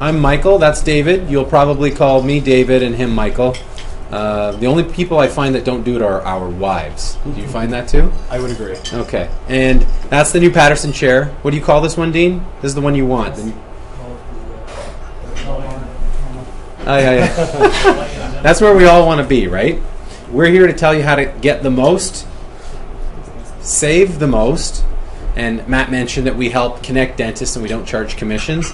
I'm Michael. That's David. You'll probably call me David and him Michael. The only people I find that don't do it are our wives. Do you find that too? I would agree. Okay. And that's the new Patterson chair. What do you call this one, Dean? This is the one you want. That's where we all want to be, right? We're here to tell you how to get the most, save the most, and Matt mentioned that we help connect dentists and we don't charge commissions,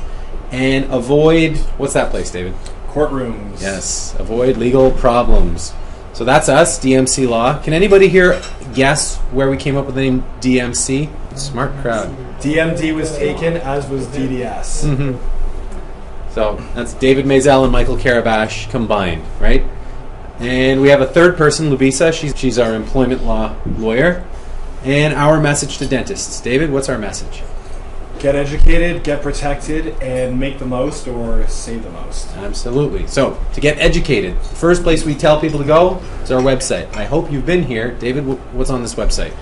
and avoid, what's that place, David? Courtrooms. Yes, avoid legal problems. So that's us, DMC Law. Can anybody here guess where we came up with the name DMC? Smart crowd. DMD was taken, as was DDS. Mm-hmm. So that's David Maisel and Michael Karabash combined, right? And we have a third person, Lubisa. She's our employment law lawyer. And our message to dentists. David, what's our message? Get educated, get protected, and make the most or save the most. Absolutely. So to get educated, the first place we tell people to go is our website. I hope you've been here. David, what's on this website?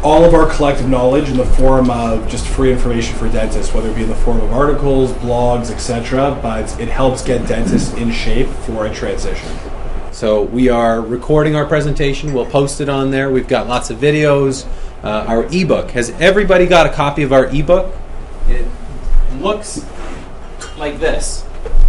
All of our collective knowledge in the form of just free information for dentists, whether it be in the form of articles, blogs, etc., but it helps get dentists in shape for a transition. So we are recording our presentation. We'll post it on there. We've got lots of videos. Our ebook. Has everybody got a copy of our ebook? It looks like this.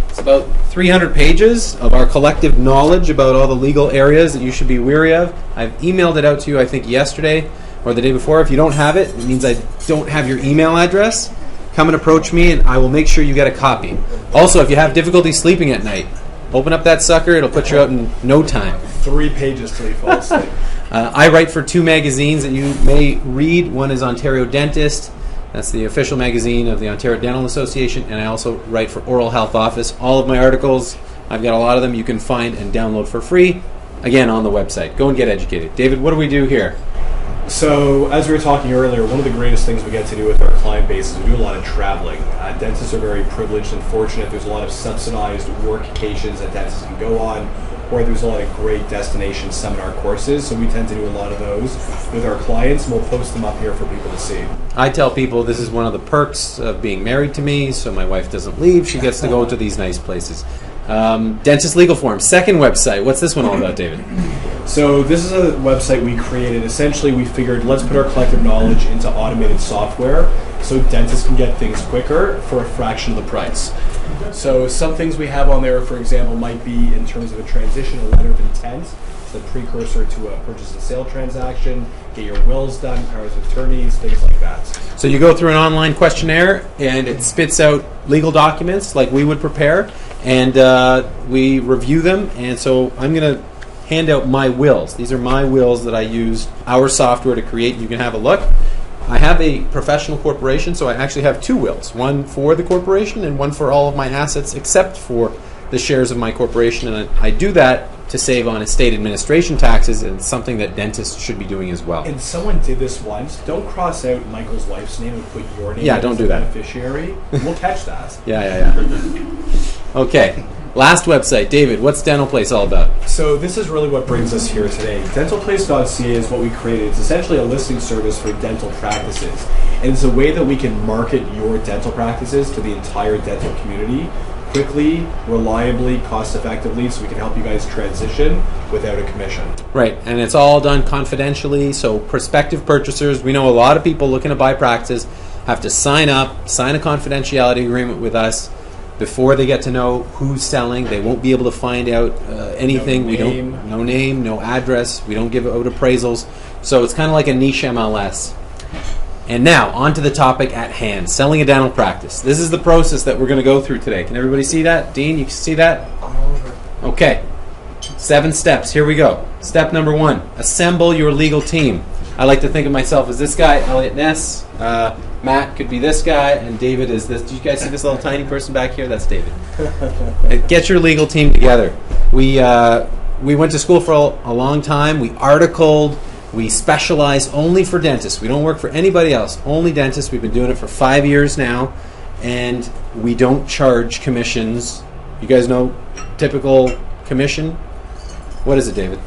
It's about 300 pages of our collective knowledge about all the legal areas that you should be wary of. I've emailed it out to you, I think, yesterday or the day before. If you don't have it, it means I don't have your email address. Come and approach me, and I will make sure you get a copy. Also, if you have difficulty sleeping at night, open up that sucker. It'll put you out in no time. 3 pages till you fall asleep. I write for 2 magazines that you may read. One is Ontario Dentist. That's the official magazine of the Ontario Dental Association. And I also write for Oral Health Office. All of my articles, I've got a lot of them, you can find and download for free. Again, on the website. Go and get educated. David, what do we do here? So, as we were talking earlier, one of the greatest things we get to do with our client base is we do a lot of traveling. Dentists are very privileged and fortunate. There's a lot of subsidized workcations that dentists can go on, or there's a lot of great destination seminar courses. So we tend to do a lot of those with our clients, and we'll post them up here for people to see. I tell people this is one of the perks of being married to me, so my wife doesn't leave. She gets to go to these nice places. Dentist Legal Forum, second website. What's this one all about, David? So this is a website we created. Essentially, we figured let's put our collective knowledge into automated software so dentists can get things quicker for a fraction of the price. So some things we have on there, for example, might be in terms of a transition, a letter of intent, the precursor to a purchase and sale transaction, get your wills done, powers of attorneys, things like that. So you go through an online questionnaire and it spits out legal documents like we would prepare, and we review them. And so I'm going to hand out my wills. These are my wills that I used our software to create. You can have a look. I have a professional corporation, so I actually have 2 wills, one for the corporation and one for all of my assets except for the shares of my corporation. And I do that to save on estate administration taxes, and it's something that dentists should be doing as well. And someone did this once. Don't cross out Michael's wife's name and put your name don't as do the that. beneficiary. We'll catch that. Yeah. Okay, last website. David, what's Dental Place all about? So this is really what brings us here today. DentalPlace.ca is what we created. It's essentially a listing service for dental practices. And it's a way that we can market your dental practices to the entire dental community quickly, reliably, cost-effectively, so we can help you guys transition without a commission. Right, and it's all done confidentially, so prospective purchasers, we know a lot of people looking to buy practices have to sign up, sign a confidentiality agreement with us before they get to know who's selling. They won't be able to find out anything. No name, no address. We don't give out appraisals. So it's kind of like a niche MLS. And now, on to the topic at hand, selling a dental practice. This is the process that we're going to go through today. Can everybody see that? Dean, you can see that? Okay. 7 steps. Here we go. Step number 1, assemble your legal team. I like to think of myself as this guy, Elliot Ness. Matt could be this guy, and David is this. Do you guys see this little tiny person back here? That's David. Get your legal team together. We went to school for a long time. We articled. We specialize only for dentists. We don't work for anybody else, only dentists. We've been doing it for 5 years now, and we don't charge commissions. You guys know typical commission? What is it, David?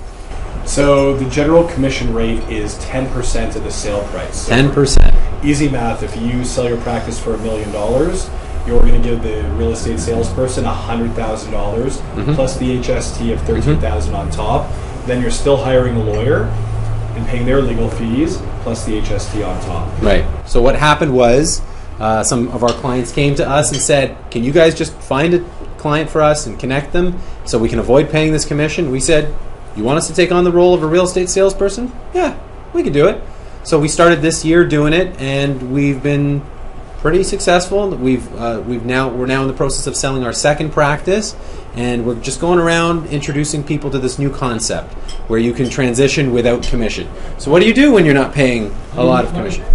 So the general commission rate is 10% of the sale price. So 10%. Easy math, if you sell your practice for $1 million, you're going to give the real estate salesperson $100,000 plus the HST of $13,000 on top. Then you're still hiring a lawyer and paying their legal fees plus the HST on top. Right. So what happened was some of our clients came to us and said, can you guys just find a client for us and connect them so we can avoid paying this commission? We said, you want us to take on the role of a real estate salesperson? Yeah, we can do it. So we started this year doing it, and we've been pretty successful. We're now in the process of selling our second practice, and we're just going around introducing people to this new concept where you can transition without commission. So what do you do when you're not paying a lot of commission?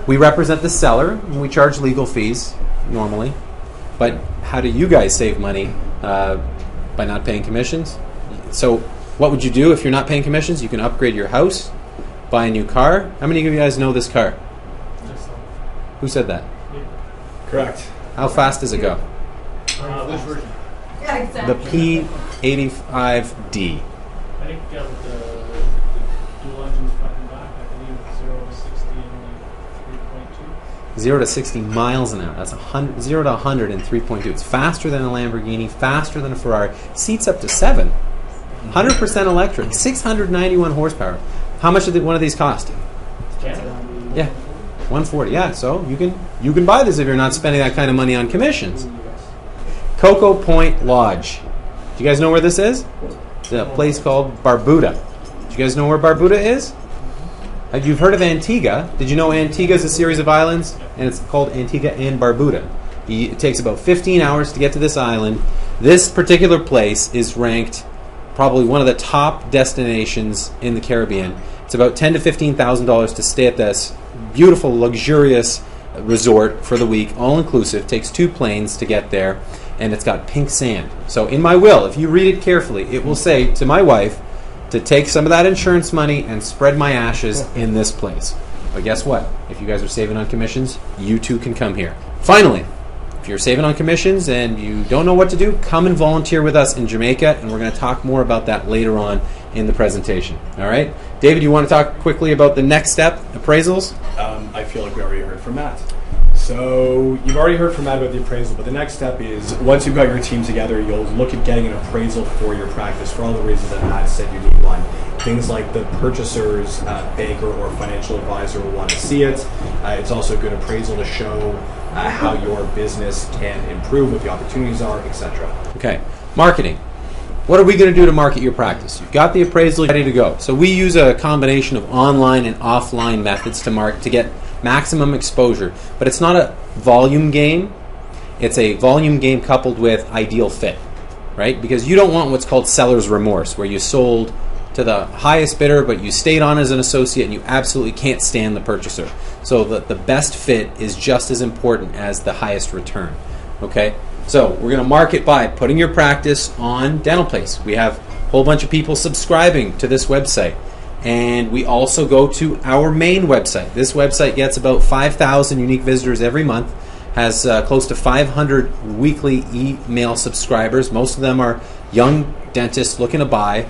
We represent the seller, and we charge legal fees normally. But how do you guys save money by not paying commissions? So what would you do if you're not paying commissions? You can upgrade your house, buy a new car. How many of you guys know this car? Who said that? Correct. How fast does it go? Which version? Yeah, exactly. The P85D. I think with the dual engines front and back, I believe 0 to 60 in 3.2. 0 to 60 miles an hour. That's 0 to 100 in 3.2. It's faster than a Lamborghini, faster than a Ferrari. Seats up to 7. 100% electric. 691 horsepower. How much did one of these cost? Yeah, 140. Yeah, so you can buy this if you're not spending that kind of money on commissions. Cocoa Point Lodge. Do you guys know where this is? It's a place called Barbuda. Do you guys know where Barbuda is? You've heard of Antigua. Did you know Antigua is a series of islands? And it's called Antigua and Barbuda. It takes about 15 hours to get to this island. This particular place is ranked probably one of the top destinations in the Caribbean. It's about $10,000 to $15,000 to stay at this beautiful, luxurious resort for the week, all inclusive. Takes 2 planes to get there, and it's got pink sand. So in my will, if you read it carefully, it will say to my wife to take some of that insurance money and spread my ashes in this place. But guess what? If you guys are saving on commissions, you too can come here. Finally, if you're saving on commissions and you don't know what to do, come and volunteer with us in Jamaica, and we're going to talk more about that later on in the presentation. All right? David, you want to talk quickly about the next step, appraisals? I feel like we already heard from Matt. So you've already heard from Matt about the appraisal, but the next step is once you've got your team together, you'll look at getting an appraisal for your practice for all the reasons that Matt said you need one. Things like the purchaser's banker or financial advisor will want to see it. It's also a good appraisal to show how your business can improve, what the opportunities are, etc. Okay. Marketing. What are we going to do to market your practice? You've got the appraisal ready to go. So we use a combination of online and offline methods to get maximum exposure. But it's not a volume game. It's a volume game coupled with ideal fit, right? Because you don't want what's called seller's remorse, where you sold to the highest bidder, but you stayed on as an associate and you absolutely can't stand the purchaser. So the best fit is just as important as the highest return. Okay? So we're going to market by putting your practice on Dental Place. We have a whole bunch of people subscribing to this website. And we also go to our main website. This website gets about 5,000 unique visitors every month, has close to 500 weekly email subscribers. Most of them are young dentists looking to buy.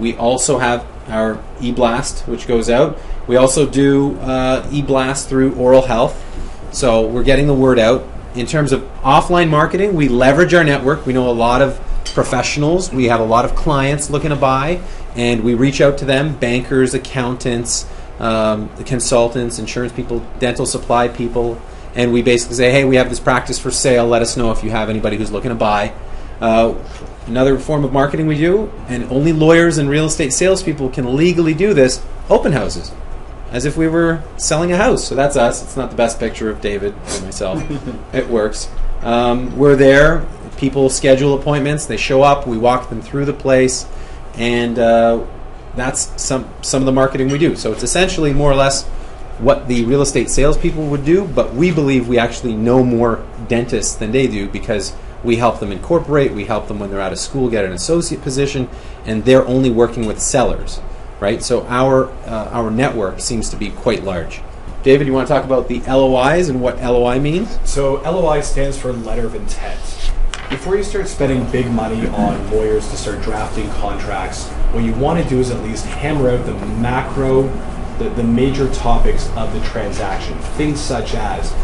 We also have our eBlast, which goes out. We also do eBlast through Oral Health. So we're getting the word out. In terms of offline marketing, we leverage our network. We know a lot of professionals. We have a lot of clients looking to buy, and we reach out to them, bankers, accountants, consultants, insurance people, dental supply people, and we basically say, hey, we have this practice for sale. Let us know if you have anybody who's looking to buy. Another form of marketing we do, and only lawyers and real estate salespeople can legally do this, open houses, as if we were selling a house. So that's us. It's not the best picture of David or myself. It works. We're there. People schedule appointments. They show up. We walk them through the place, and that's some of the marketing we do. So it's essentially more or less what the real estate salespeople would do, but we believe we actually know more dentists than they do because we help them incorporate. We help them when they're out of school get an associate position, and they're only working with sellers. Right, so our network seems to be quite large. David, you want to talk about the LOIs and what LOI means? So LOI stands for letter of intent. Before you start spending big money on lawyers to start drafting contracts, what you want to do is at least hammer out the major topics of the transaction. Things such as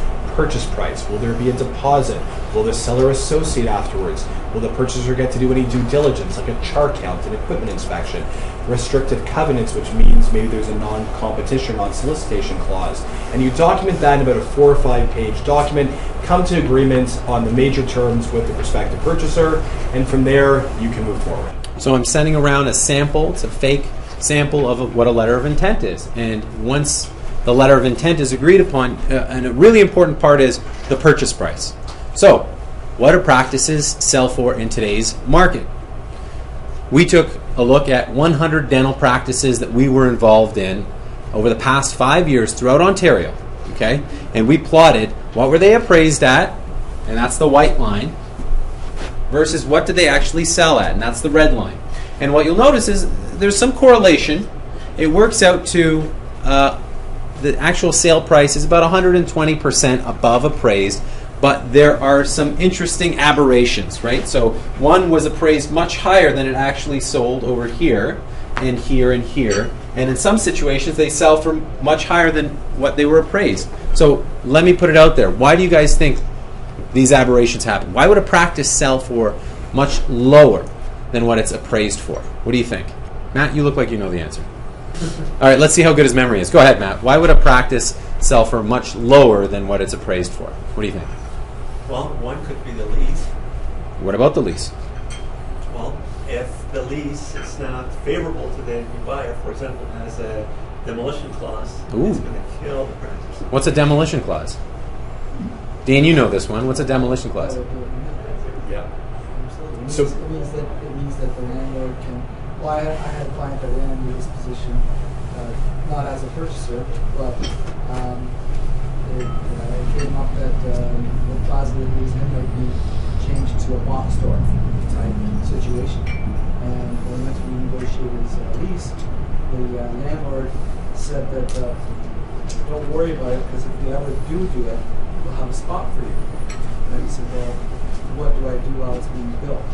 purchase price? Will there be a deposit? Will the seller associate afterwards? Will the purchaser get to do any due diligence, like a char count, an equipment inspection? Restricted covenants, which means maybe there's a non-competition, non-solicitation clause. And you document that in about a 4 or 5 page document, come to agreement on the major terms with the prospective purchaser, and from there you can move forward. So I'm sending around a sample. It's a fake sample of what a letter of intent is. And once the letter of intent is agreed upon, and a really important part is the purchase price. So what do practices sell for in today's market? We took a look at 100 dental practices that we were involved in over the past 5 years throughout Ontario. Okay? And we plotted what were they appraised at, and that's the white line, versus what did they actually sell at, and that's the red line. And what you'll notice is there's some correlation. It works out to the actual sale price is about 120% above appraised, but there are some interesting aberrations, right? So one was appraised much higher than it actually sold over here, and here, and here. And in some situations, they sell for much higher than what they were appraised. So let me put it out there. Why do you guys think these aberrations happen? Why would a practice sell for much lower than what it's appraised for? What do you think? Matt, you look like you know the answer. All right, let's see how good his memory is. Go ahead, Matt. Why would a practice sell for much lower than what it's appraised for? What do you think? Well, one could be the lease. What about the lease? Well, if the lease is not favorable to the new buyer, for example, has a demolition clause, Ooh. it's going to kill the practice. What's a demolition clause? Dan, you know this one. What's a demolition clause? Yeah. So it means that the landlord can. Well, I had a client that ran into this position, not as a purchaser, but it came up that the plaza that he was in might be changed to a box store type situation. And when we went to renegotiate his lease, the landlord said that don't worry about it, because if we ever do it, we'll have a spot for you. And he said, well, what do I do while it's being built?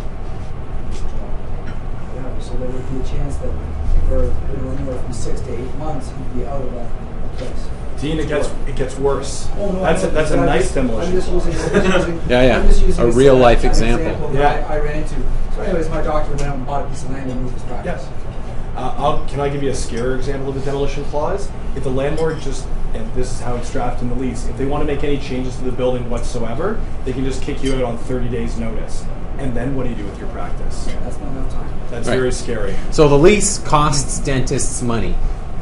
So there would be a chance that for anywhere from 6 to 8 months, he'd be out of that place. Dean, it gets worse. Oh, no, That's a nice demolition. I'm just using Yeah. I'm just using A this real as life an example. that I ran into. So anyways, my doctor went out and bought a piece of land and moved his practice. Yes. Can I give you a scarier example of a demolition clause? If the landlord just, and this is how it's drafted in the lease, if they want to make any changes to the building whatsoever, they can just kick you out on 30 days notice. And then what do you do with your practice? That's not enough time. That's Right. very scary. So the lease costs dentists money.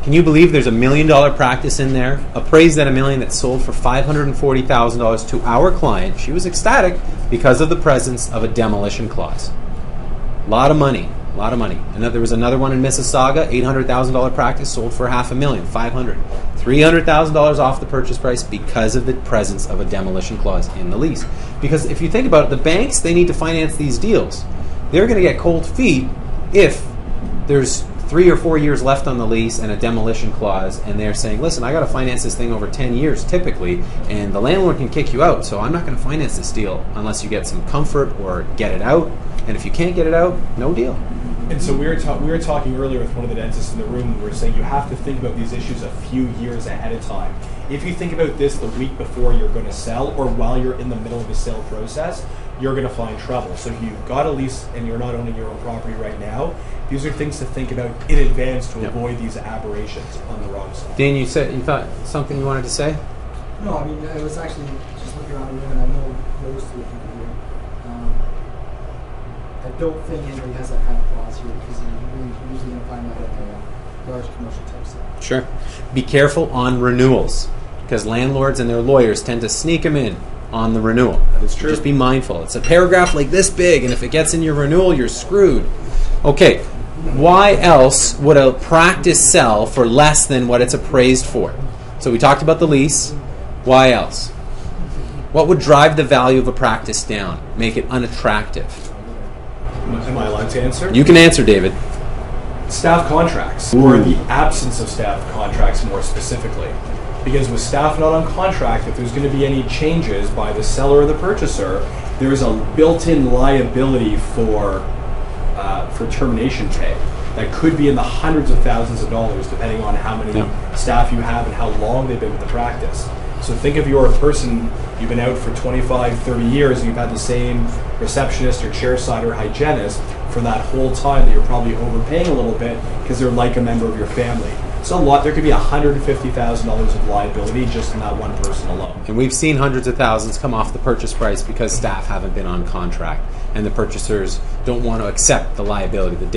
Can you believe there's $1 million practice in there, appraised at $1 million, that sold for $540,000 to our client? She was ecstatic because of the presence of a demolition clause. A lot of money. And there was another one in Mississauga, $800,000 practice, sold for $500,000, $500,000. $300,000 off the purchase price because of the presence of a demolition clause in the lease. Because if you think about it, the banks, they need to finance these deals. They're going to get cold feet if there's 3 or 4 years left on the lease and a demolition clause, and they're saying, listen, I got to finance this thing over 10 years typically, and the landlord can kick you out, so I'm not going to finance this deal unless you get some comfort or get it out. And if you can't get it out, no deal. And so we were talking earlier with one of the dentists in the room, and we were saying you have to think about these issues a few years ahead of time. If you think about this the week before you're going to sell, or while you're in the middle of the sale process, you're going to find trouble. So if you've got a lease and you're not owning your own property right now, these are things to think about in advance to avoid these aberrations on the wrong side. Dan, you thought something you wanted to say? No, I mean, it was actually just looking around the room, and I know those two people here. I don't think anybody has that kind of clause here, because you're usually going to find that at a large commercial type sale. Sure. Be careful on renewals, because landlords and their lawyers tend to sneak them in on the renewal. That is true. Just be mindful. It's a paragraph like this big, and if it gets in your renewal, you're screwed. Okay, why else would a practice sell for less than what it's appraised for? So we talked about the lease. Why else? What would drive the value of a practice down, make it unattractive? Am I allowed to answer? You can answer, David. Staff contracts, or the absence of staff contracts more specifically. Because with staff not on contract, if there's going to be any changes by the seller or the purchaser, there is a built-in liability for termination pay that could be in the hundreds of thousands of dollars, depending on how many staff you have and how long they've been with the practice. So think of you're a person, you've been out for 25, 30 years, and you've had the same receptionist or chairside or hygienist for that whole time that you're probably overpaying a little bit because they're like a member of your family. So there could be $150,000 of liability just in that one person alone. And we've seen hundreds of thousands come off the purchase price because staff haven't been on contract and the purchasers don't want to accept the liability that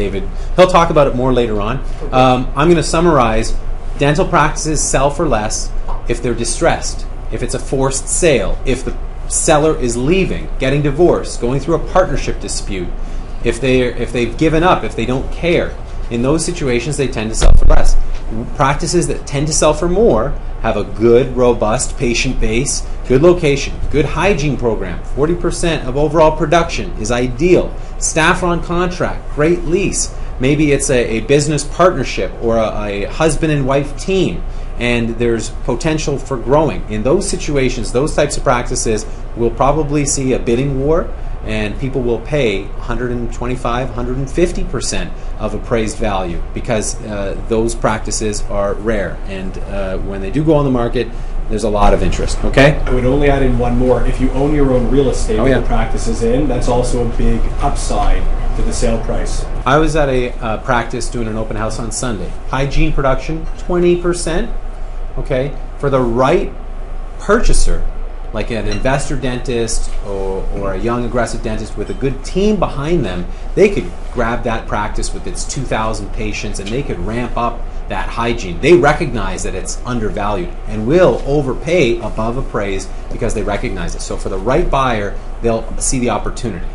he'll talk about it more later on. I'm going to summarize. Dental practices sell for less if they're distressed, if it's a forced sale, if the seller is leaving, getting divorced, going through a partnership dispute, if they've given up, if they don't care. In those situations, they tend to sell for less. Practices that tend to sell for more have a good, robust patient base, good location, good hygiene program. 40% of overall production is ideal. Staff are on contract, great lease. Maybe it's a business partnership or a husband and wife team, and there's potential for growing. In those situations, those types of practices, we'll probably see a bidding war, and people will pay 125, 150% of appraised value because those practices are rare. And when they do go on the market, there's a lot of interest. Okay? I would only add in one more. If you own your own real estate yeah. the practice is in, that's also a big upside to the sale price. I was at a practice doing an open house on Sunday. Hygiene production, 20%. Okay? For the right purchaser, like an investor dentist or a young aggressive dentist with a good team behind them, they could grab that practice with its 2,000 patients and they could ramp up that hygiene. They recognize that it's undervalued and will overpay above appraised because they recognize it. So for the right buyer, they'll see the opportunity.